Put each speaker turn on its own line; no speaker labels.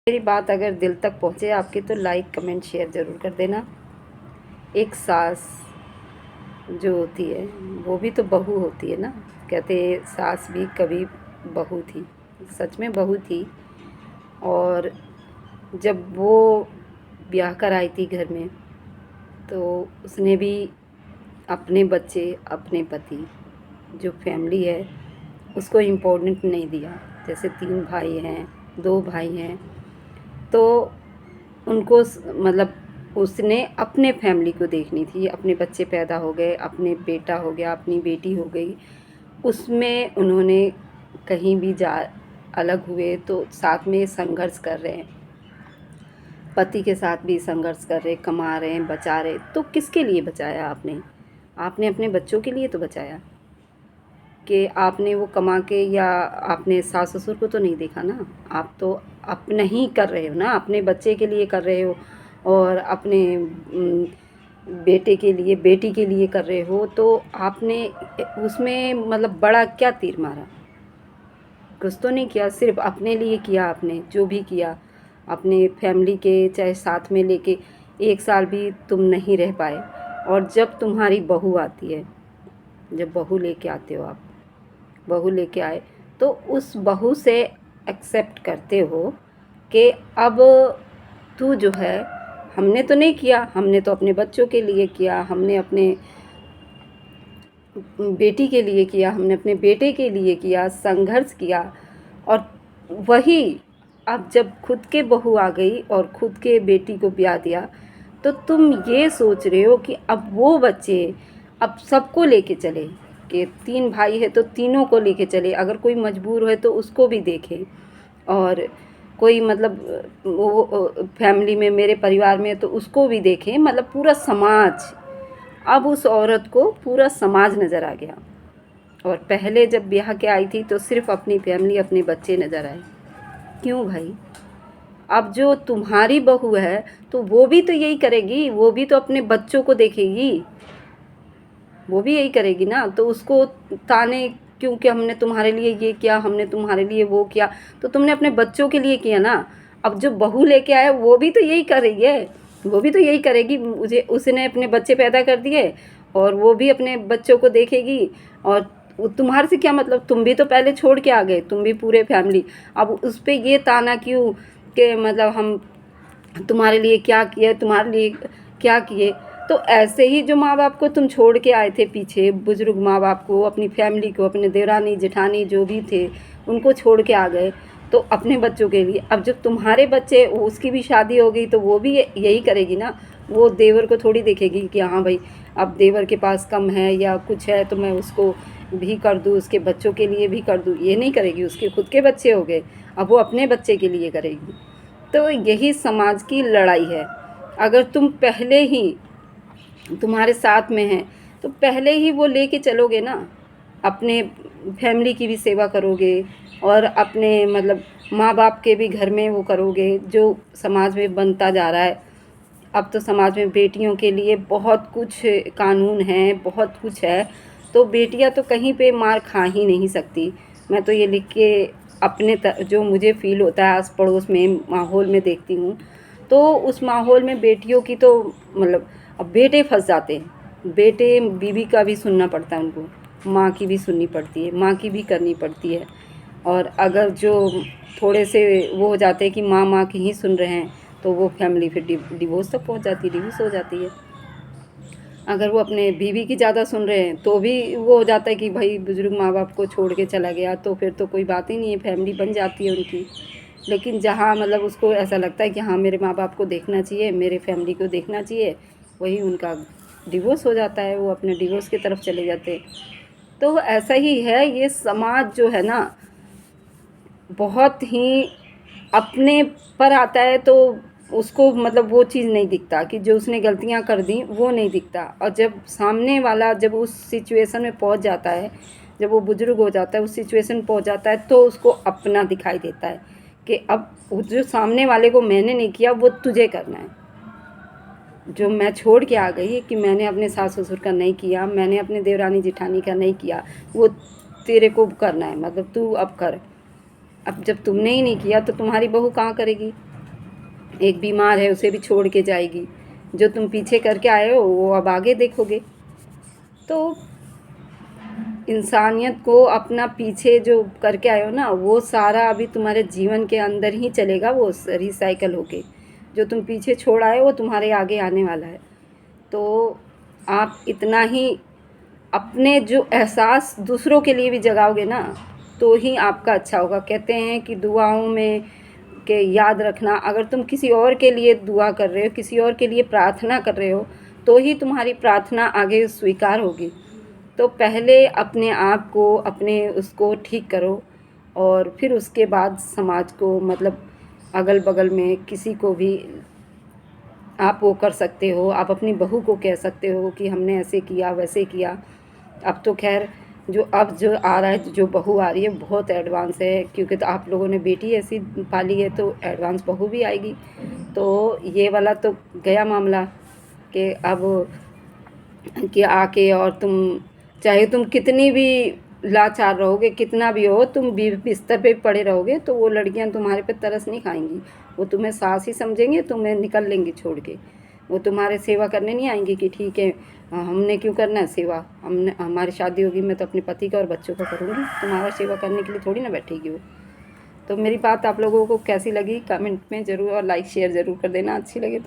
मेरी बात अगर दिल तक पहुँचे आपके तो लाइक कमेंट शेयर ज़रूर कर देना। एक सास जो होती है वो भी तो बहू होती है ना। कहते सास भी कभी बहू थी, सच में बहू थी। और जब वो ब्याह कर आई थी घर में तो उसने भी अपने बच्चे, अपने पति, जो फैमिली है उसको इम्पोर्टेंट नहीं दिया। जैसे 3 भाई हैं, 2 भाई हैं, तो उनको मतलब उसने अपने फैमिली को देखनी थी। अपने बच्चे पैदा हो गए, अपने बेटा हो गया, अपनी बेटी हो गई, उसमें उन्होंने कहीं भी जा अलग हुए तो साथ में संघर्ष कर रहे हैं, पति के साथ भी संघर्ष कर रहे, कमा रहे हैं, बचा रहे। तो किसके लिए बचाया आपने? आपने अपने बच्चों के लिए तो बचाया कि आपने वो कमा के, या आपने सास ससुर को तो नहीं देखा ना। आप तो अपना ही कर रहे हो ना, अपने बच्चे के लिए कर रहे हो और अपने बेटे के लिए, बेटी के लिए कर रहे हो। तो आपने उसमें मतलब बड़ा क्या तीर मारा? कुछ तो नहीं किया, सिर्फ अपने लिए किया। आपने जो भी किया अपने फैमिली के चाहे साथ में लेके 1 साल भी तुम नहीं रह पाए। और जब तुम्हारी बहू आती है, जब बहू लेके आते हो आप, बहू लेके आए तो उस बहू से एक्सेप्ट करते हो कि अब तू जो है, हमने तो नहीं किया, हमने तो अपने बच्चों के लिए किया, हमने अपने बेटी के लिए किया, हमने अपने बेटे के लिए किया, संघर्ष किया। और वही अब जब खुद के बहू आ गई और खुद के बेटी को ब्याह दिया तो तुम ये सोच रहे हो कि अब वो बच्चे अब सबको लेके चले, कि 3 भाई है तो तीनों को लेके चले, अगर कोई मजबूर है तो उसको भी देखे। और कोई मतलब वो फैमिली में, मेरे परिवार में तो उसको भी देखें, मतलब पूरा समाज। अब उस औरत को पूरा समाज नज़र आ गया। और पहले जब ब्याह के आई थी तो सिर्फ अपनी फैमिली, अपने बच्चे नज़र आए। क्यों भाई? अब जो तुम्हारी बहू है तो वो भी तो यही करेगी, वो भी तो अपने बच्चों को देखेगी, वो भी यही करेगी ना। तो उसको ताने क्यों कि हमने तुम्हारे लिए ये किया, हमने तुम्हारे लिए वो किया। तो तुमने अपने बच्चों के लिए किया ना। अब जो बहू लेके आया वो भी तो यही कर रही है, वो भी तो यही करेगी। मुझे उसने अपने बच्चे पैदा कर दिए और वो भी अपने बच्चों को देखेगी। और तुम्हारे से क्या मतलब? तुम भी तो पहले छोड़ के आ गए, तुम भी पूरे फैमिली। अब उस पर ये ताना क्यों कि मतलब हम तुम्हारे लिए क्या किए, तुम्हारे लिए क्या किए। तो ऐसे ही जो माँ बाप को तुम छोड़ के आए थे पीछे, बुजुर्ग माँ बाप को, अपनी फैमिली को, अपने देवरानी जेठानी जो भी थे उनको छोड़ के आ गए तो अपने बच्चों के लिए। अब जब तुम्हारे बच्चे, उसकी भी शादी हो गई तो वो भी यही करेगी ना। वो देवर को थोड़ी देखेगी कि हाँ भाई अब देवर के पास कम है या कुछ है तो मैं उसको भी कर दूँ, उसके बच्चों के लिए भी कर दूँ। ये नहीं करेगी, उसके खुद के बच्चे हो गए, अब वो अपने बच्चे के लिए करेगी। तो यही समाज की लड़ाई है। अगर तुम पहले ही तुम्हारे साथ में हैं तो पहले ही वो लेके चलोगे ना, अपने फैमिली की भी सेवा करोगे और अपने मतलब माँ बाप के भी घर में वो करोगे जो समाज में बनता जा रहा है। अब तो समाज में बेटियों के लिए बहुत कुछ कानून हैं, बहुत कुछ है। तो बेटियां तो कहीं पे मार खा ही नहीं सकती। मैं तो ये लिख के अपने जो मुझे फ़ील होता है आस पड़ोस में माहौल में देखती हूँ, तो उस माहौल में बेटियों की तो मतलब अब बेटे फंस जाते हैं। बेटे बीवी का भी सुनना पड़ता है उनको, माँ की भी सुननी पड़ती है, माँ की भी करनी पड़ती है। और अगर जो थोड़े से वो हो जाते हैं कि माँ माँ की ही सुन रहे हैं तो वो फैमिली फिर डिवोर्स तक पहुंच जाती है, डिवोर्स हो जाती है। अगर वो अपने बीवी की ज़्यादा सुन रहे हैं तो भी वो हो जाता है कि भाई बुजुर्ग माँ बाप को छोड़ के चला गया तो फिर तो कोई बात ही नहीं है, फैमिली बन जाती है उनकी। लेकिन जहाँ मतलब उसको ऐसा लगता है कि हाँ मेरे माँ बाप को देखना चाहिए, मेरे फैमिली को देखना चाहिए, वही उनका डिवोर्स हो जाता है, वो अपने डिवोर्स की तरफ चले जाते हैं। तो ऐसा ही है ये समाज जो है ना, बहुत ही अपने पर आता है तो उसको मतलब वो चीज़ नहीं दिखता कि जो उसने गलतियां कर दी वो नहीं दिखता। और जब सामने वाला जब उस सिचुएशन में पहुंच जाता है, जब वो बुजुर्ग हो जाता है, उस सिचुएशन पहुंच जाता है तो उसको अपना दिखाई देता है कि अब जो सामने वाले को मैंने नहीं किया वो तुझे करना है। जो मैं छोड़ के आ गई कि मैंने अपने सास ससुर का नहीं किया, मैंने अपने देवरानी जेठानी का नहीं किया, वो तेरे को करना है, मतलब तू अब कर। अब जब तुमने ही नहीं किया तो तुम्हारी बहू कहाँ करेगी? एक बीमार है उसे भी छोड़ के जाएगी। जो तुम पीछे करके आए हो वो अब आगे देखोगे। तो इंसानियत को अपना पीछे जो करके आए हो ना, वो सारा अभी तुम्हारे जीवन के अंदर ही चलेगा, वो रिसाइकल होके। जो तुम पीछे छोड़ आए वो तुम्हारे आगे आने वाला है। तो आप इतना ही अपने जो एहसास दूसरों के लिए भी जगाओगे ना, तो ही आपका अच्छा होगा। कहते हैं कि दुआओं में के याद रखना, अगर तुम किसी और के लिए दुआ कर रहे हो, किसी और के लिए प्रार्थना कर रहे हो, तो ही तुम्हारी प्रार्थना आगे स्वीकार होगी। तो पहले अपने आप को, अपने उसको ठीक करो, और फिर उसके बाद समाज को, मतलब अगल बगल में किसी को भी आप वो कर सकते हो। आप अपनी बहू को कह सकते हो कि हमने ऐसे किया वैसे किया। अब तो खैर अब जो आ रहा है, जो बहू आ रही है बहुत एडवांस है, क्योंकि तो आप लोगों ने बेटी ऐसी पाली है तो एडवांस बहू भी आएगी। तो ये वाला तो गया मामला कि अब कि आके और तुम चाहे तुम कितनी भी लाचार रहोगे, कितना भी हो, तुम बिस्तर पे पड़े रहोगे, तो वो लड़कियां तुम्हारे पे तरस नहीं खाएंगी। वो तुम्हें सास ही समझेंगे, तुम्हें निकल लेंगी छोड़ के। वो तुम्हारे सेवा करने नहीं आएंगी कि ठीक है हमने क्यों करना है सेवा, हमने हमारी शादी होगी मैं तो अपने पति का और बच्चों का करूँगी, तुम्हारा सेवा करने के लिए थोड़ी ना बैठेगी वो। तो मेरी बात आप लोगों को कैसी लगी कमेंट में ज़रूर, और लाइक शेयर ज़रूर कर देना अच्छी लगे तो।